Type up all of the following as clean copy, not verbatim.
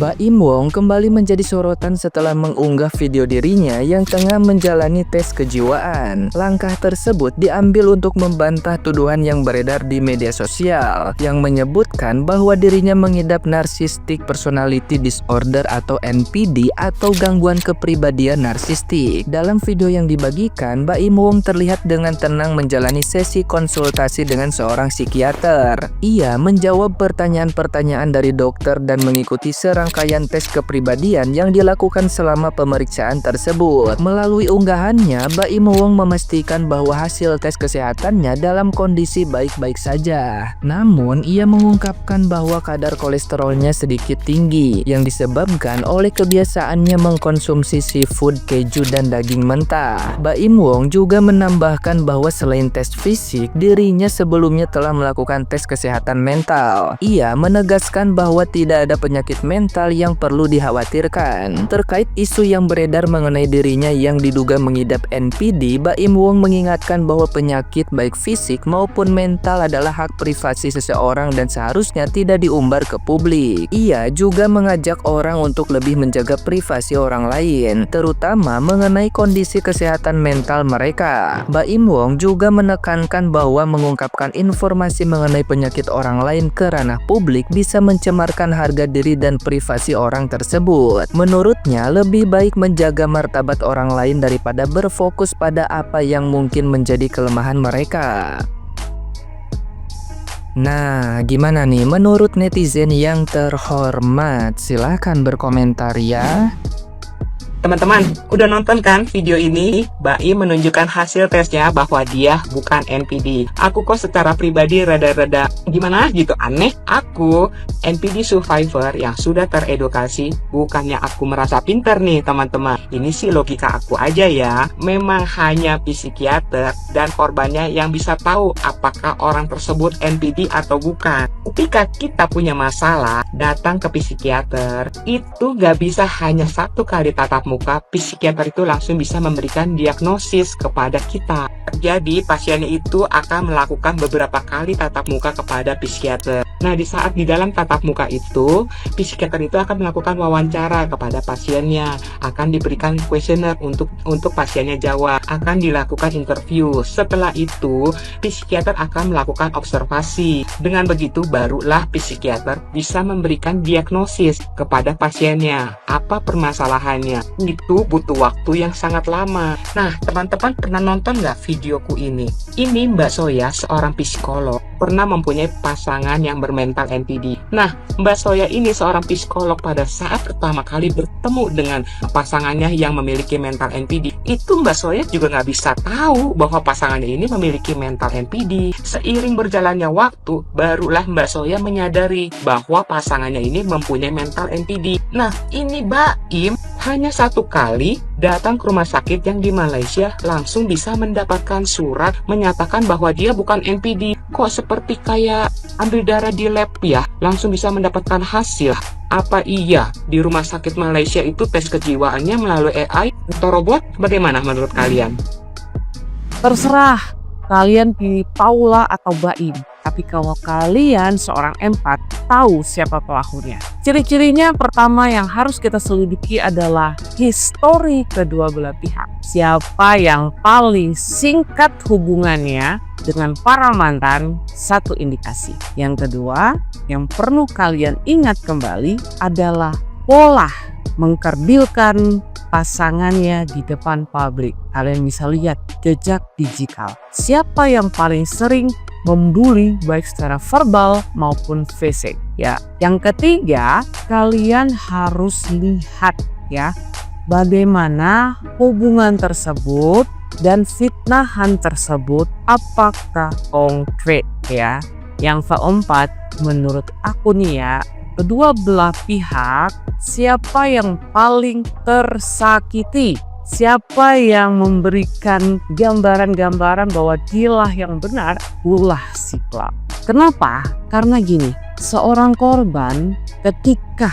Baim Wong kembali menjadi sorotan setelah mengunggah video dirinya yang tengah menjalani tes kejiwaan. Langkah tersebut diambil untuk membantah tuduhan yang beredar di media sosial yang menyebutkan bahwa dirinya mengidap narcissistic personality disorder atau NPD atau gangguan kepribadian narsistik. Dalam video yang dibagikan, Baim Wong terlihat dengan tenang menjalani sesi konsultasi dengan seorang psikiater. Ia menjawab pertanyaan-pertanyaan dari dokter dan mengikuti rangkaian tes kepribadian yang dilakukan selama pemeriksaan tersebut. Melalui unggahannya, Baim Wong memastikan bahwa hasil tes kesehatannya dalam kondisi baik-baik saja. Namun, ia mengungkapkan bahwa kadar kolesterolnya sedikit tinggi yang disebabkan oleh kebiasaannya mengkonsumsi seafood, keju, dan daging mentah. Baim Wong juga menambahkan bahwa selain tes fisik, dirinya sebelumnya telah melakukan tes kesehatan mental. Ia menegaskan bahwa tidak ada penyakit mental yang perlu dikhawatirkan. Terkait isu yang beredar mengenai dirinya yang diduga mengidap NPD, Baim Wong mengingatkan bahwa penyakit baik fisik maupun mental adalah hak privasi seseorang dan seharusnya tidak diumbar ke publik. Ia juga mengajak orang untuk lebih menjaga privasi orang lain, terutama mengenai kondisi kesehatan mental mereka. Baim Wong juga menekankan bahwa mengungkapkan informasi mengenai penyakit orang lain ke ranah publik bisa mencemarkan harga diri dan privasi orang tersebut. Menurutnya, lebih baik menjaga martabat orang lain daripada berfokus pada apa yang mungkin menjadi kelemahan mereka. Nah, gimana nih menurut netizen yang terhormat? Silahkan berkomentar ya. Teman-teman, udah nonton kan video ini? Baim menunjukkan hasil tesnya bahwa dia bukan NPD. Aku kok secara pribadi rada-rada gimana gitu aneh. Aku NPD survivor yang sudah teredukasi, bukannya aku merasa pinter nih teman-teman. Ini sih logika aku aja ya. Memang hanya psikiater dan korbannya yang bisa tahu apakah orang tersebut NPD atau bukan. Ketika kita punya masalah, datang ke psikiater, itu gak bisa hanya satu kali tatap muka, psikiater itu langsung bisa memberikan diagnosis kepada kita. Jadi pasiennya itu akan melakukan beberapa kali tatap muka kepada psikiater. Nah, di dalam tatap muka itu, psikiater itu akan melakukan wawancara kepada pasiennya, akan diberikan kuesioner untuk pasiennya jawab, akan dilakukan interview. Setelah itu, psikiater akan melakukan observasi. Dengan begitu, barulah psikiater bisa memberikan diagnosis kepada pasiennya. Apa permasalahannya? Itu butuh waktu yang sangat lama. Nah, teman-teman pernah nonton nggak videoku ini? Ini Mbak Soya, seorang psikolog, pernah mempunyai pasangan yang bermental NPD. Nah, Mbak Soya ini seorang psikolog pada saat pertama kali bertemu dengan pasangannya yang memiliki mental NPD. Itu Mbak Soya juga nggak bisa tahu bahwa pasangannya ini memiliki mental NPD. Seiring berjalannya waktu, barulah Mbak Soya menyadari bahwa pasangannya ini mempunyai mental NPD. Nah, ini Baim hanya satu kali datang ke rumah sakit yang di Malaysia langsung bisa mendapatkan surat menyatakan bahwa dia bukan NPD. Kok seperti kayak ambil darah di lab ya, langsung bisa mendapatkan hasil. Apa iya di rumah sakit Malaysia itu tes kejiwaannya melalui AI atau robot? Bagaimana menurut kalian? Terserah kalian pilih Paula atau Baim. Tapi kalau kalian seorang empat, tahu siapa pelakunya. Ciri-cirinya pertama yang harus kita selidiki adalah histori kedua belah pihak. Siapa yang paling singkat hubungannya dengan para mantan, satu indikasi. Yang kedua, yang perlu kalian ingat kembali adalah pola mengkerdilkan pasangannya di depan publik. Kalian bisa lihat jejak digital. Siapa yang paling sering membuli baik secara verbal maupun fisik ya. Yang ketiga, kalian harus lihat ya bagaimana hubungan tersebut dan fitnahan tersebut apakah konkret ya. Yang keempat, menurut aku nih ya, kedua belah pihak siapa yang paling tersakiti, siapa yang memberikan gambaran-gambaran bahwa dialah yang benar, ulah si pelaku. Kenapa? Karena gini, seorang korban ketika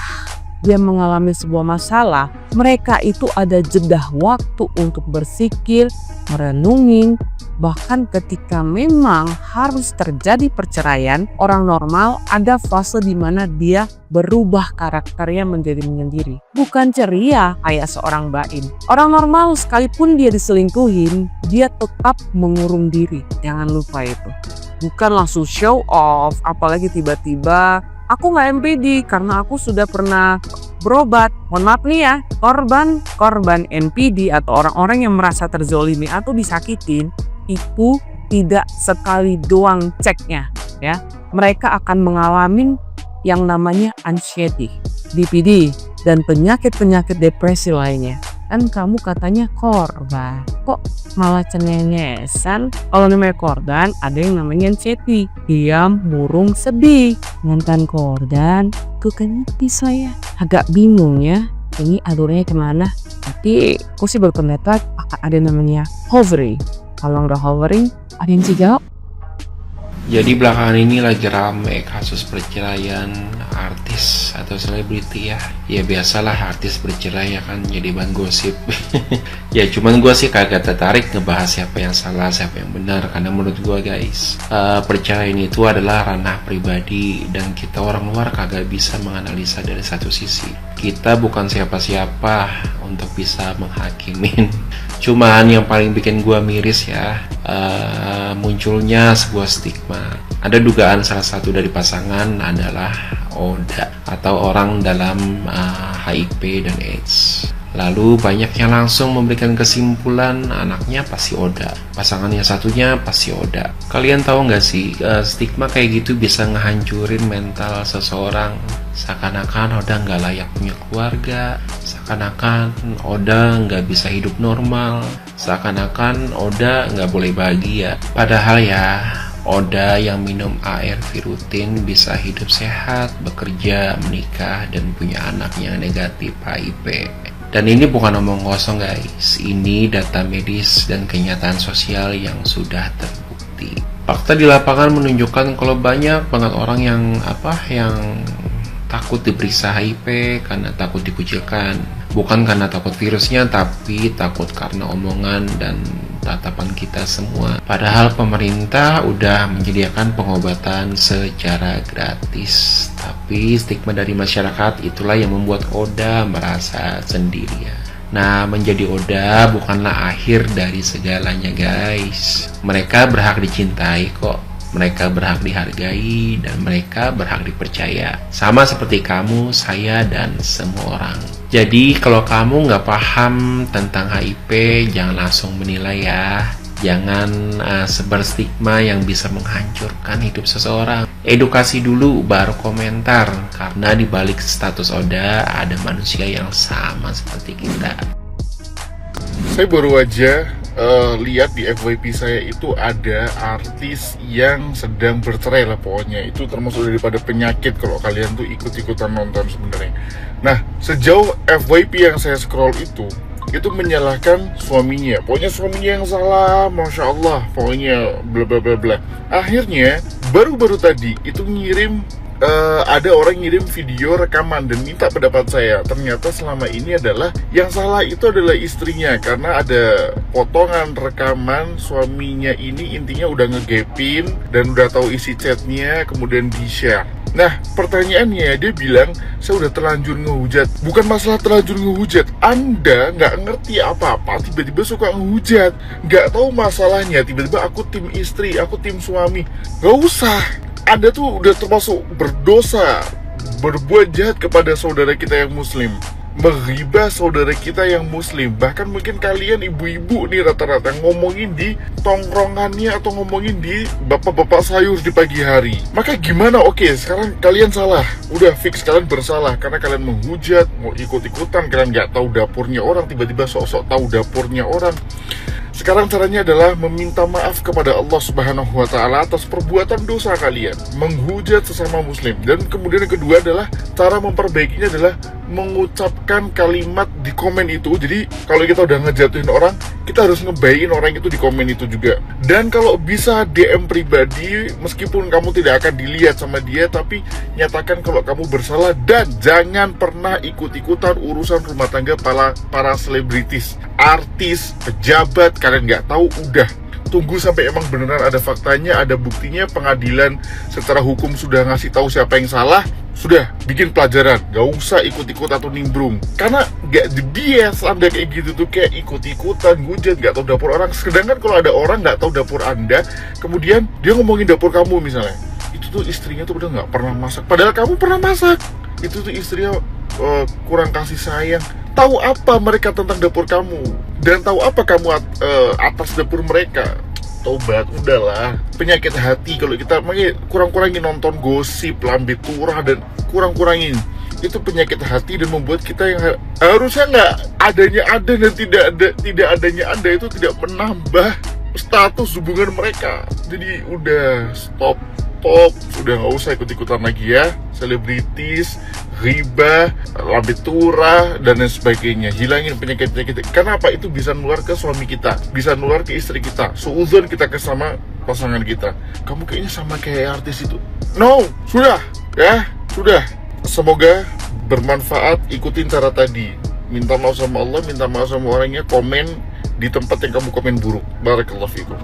dia mengalami sebuah masalah, mereka itu ada jeda waktu untuk berpikir, merenungi, Bahkan ketika memang harus terjadi perceraian, orang normal ada fase di mana dia berubah karakternya menjadi menyendiri. Bukan ceria kayak seorang Baim. Orang normal sekalipun dia diselingkuhin, dia tetap mengurung diri. Jangan lupa itu. Bukan langsung show off, apalagi tiba-tiba aku nggak NPD karena aku sudah pernah berobat. Mohon maaf nih ya, korban NPD atau orang-orang yang merasa terzolimi atau disakitin itu tidak sekali doang ceknya ya. Mereka akan mengalami yang namanya anxiety, DPD, dan penyakit-penyakit depresi lainnya. Kan kamu katanya korban, kok malah cengengesan? Kalau namanya korban, ada yang namanya anxiety, diam, murung, sedih. Mantan korban, kok ngerti saya. Agak bingung ya, ini alurnya kemana? Tapi aku sih berpendapat akan ada namanya hovering. Kalau nggak hovering, ada yang jawab. Jadi belakangan ini lagi rame kasus perceraian artis atau selebriti ya. Ya biasalah artis bercerai ya kan, jadi bahan gosip. Ya cuman gue sih kagak tertarik ngebahas siapa yang salah, siapa yang benar. Karena menurut gue guys, perceraian itu adalah ranah pribadi dan kita orang luar kagak bisa menganalisa dari satu sisi. Kita bukan siapa-siapa untuk bisa menghakimin. Cuman yang paling bikin gue miris ya, munculnya sebuah stigma. Ada dugaan salah satu dari pasangan adalah ODA atau orang dalam HIV dan AIDS. Lalu banyak yang langsung memberikan kesimpulan anaknya pasti ODA, pasangan yang satunya pasti ODA. Kalian tahu nggak sih, stigma kayak gitu bisa ngehancurin mental seseorang. Seakan-akan ODA nggak layak punya keluarga, seakan-akan ODA nggak bisa hidup normal, seakan-akan ODA nggak boleh bahagia. Padahal ya, ODA yang minum ARV rutin bisa hidup sehat, bekerja, menikah, dan punya anak yang negatif HIV. Dan ini bukan omong kosong guys, ini data medis dan kenyataan sosial yang sudah terbukti. Fakta di lapangan menunjukkan kalau banyak banget orang yang takut diperiksa HIV karena takut dikucilkan. Bukan karena takut virusnya, tapi takut karena omongan dan tatapan kita semua. Padahal pemerintah udah menyediakan pengobatan secara gratis. Tapi stigma dari masyarakat itulah yang membuat ODA merasa sendirian. Nah, menjadi ODA bukanlah akhir dari segalanya guys. Mereka berhak dicintai kok. Mereka berhak dihargai dan mereka berhak dipercaya. Sama seperti kamu, saya, dan semua orang. Jadi kalau kamu nggak paham tentang HIV, jangan langsung menilai ya. Jangan sebar stigma yang bisa menghancurkan hidup seseorang. Edukasi dulu baru komentar. Karena di balik status ODA ada manusia yang sama seperti kita. Saya baru aja lihat di FYP saya itu ada artis yang sedang bercerai lah pokoknya. Itu termasuk daripada penyakit kalau kalian tuh ikut-ikutan nonton sebenarnya. Nah, sejauh FYP yang saya scroll itu menyalahkan suaminya. Pokoknya suaminya yang salah, Masya Allah. Pokoknya bla bla bla bla. Akhirnya baru-baru tadi itu ada orang ngirim video rekaman dan minta pendapat saya. Ternyata selama ini adalah yang salah itu adalah istrinya, karena ada potongan rekaman suaminya ini intinya udah ngegapin dan udah tahu isi chatnya, kemudian di-share. Nah, pertanyaannya dia bilang, saya udah terlanjur ngehujat. Bukan masalah terlanjur ngehujat, Anda nggak ngerti apa-apa, tiba-tiba suka ngehujat, nggak tahu masalahnya, tiba-tiba aku tim istri, aku tim suami. Nggak usah. Anda tuh udah termasuk berdosa, berbuat jahat kepada saudara kita yang muslim, menghibah saudara kita yang muslim. Bahkan mungkin kalian ibu-ibu nih rata-rata ngomongin di tongkrongannya atau ngomongin di bapak-bapak sayur di pagi hari. Maka gimana? Oke, sekarang kalian salah, udah fix kalian bersalah karena kalian menghujat, mau ikut-ikutan, kalian nggak tahu dapurnya orang, tiba-tiba sok-sok tahu dapurnya orang. Sekarang caranya adalah meminta maaf kepada Allah Subhanahu wa Ta'ala atas perbuatan dosa kalian, menghujat sesama muslim. Dan kemudian yang kedua adalah cara memperbaikinya adalah mengucapkan kalimat di komen itu. Jadi kalau kita udah ngejatuhin orang, kita harus ngebaikin orang itu di komen itu juga. Dan kalau bisa DM pribadi, meskipun kamu tidak akan dilihat sama dia, tapi nyatakan kalau kamu bersalah. Dan jangan pernah ikut-ikutan urusan rumah tangga para selebritis, artis, pejabat. Kalian nggak tahu, udah Tunggu sampai emang beneran ada faktanya, ada buktinya, pengadilan secara hukum sudah ngasih tahu siapa yang salah, sudah bikin pelajaran. Gak usah ikut-ikut atau nimbrung, karena gak the bias Anda kayak gitu tuh, kayak ikut-ikutan, hujat, gak tahu dapur orang. Sedangkan kalau ada orang gak tahu dapur Anda, kemudian dia ngomongin dapur kamu misalnya, itu tuh istrinya tuh udah gak pernah masak, padahal kamu pernah masak. Itu tuh istrinya kurang kasih sayang. Tahu apa mereka tentang dapur kamu, dan tahu apa kamu atas dapur mereka. Tobat, udahlah. Penyakit hati kalau kita kurang-kurangin nonton gosip, lambe turah, dan kurang-kurangin. Itu penyakit hati dan membuat kita yang harusnya nggak adanya ada dan tidak adanya ada itu tidak menambah status hubungan mereka. Jadi udah stop, sudah nggak usah ikut-ikutan lagi ya. Selebritis, riba, lambe turah, dan lain sebagainya. Hilangin penyakit-penyakit. Karena apa? Itu bisa nular ke suami kita, bisa nular ke istri kita, suudzon kita ke sama pasangan kita. Kamu kayaknya sama kayak artis itu. No, sudah ya, sudah. Semoga bermanfaat. Ikutin cara tadi. Minta maaf sama Allah, minta maaf sama orangnya, komen di tempat yang kamu komen buruk. Barakallahu fikum.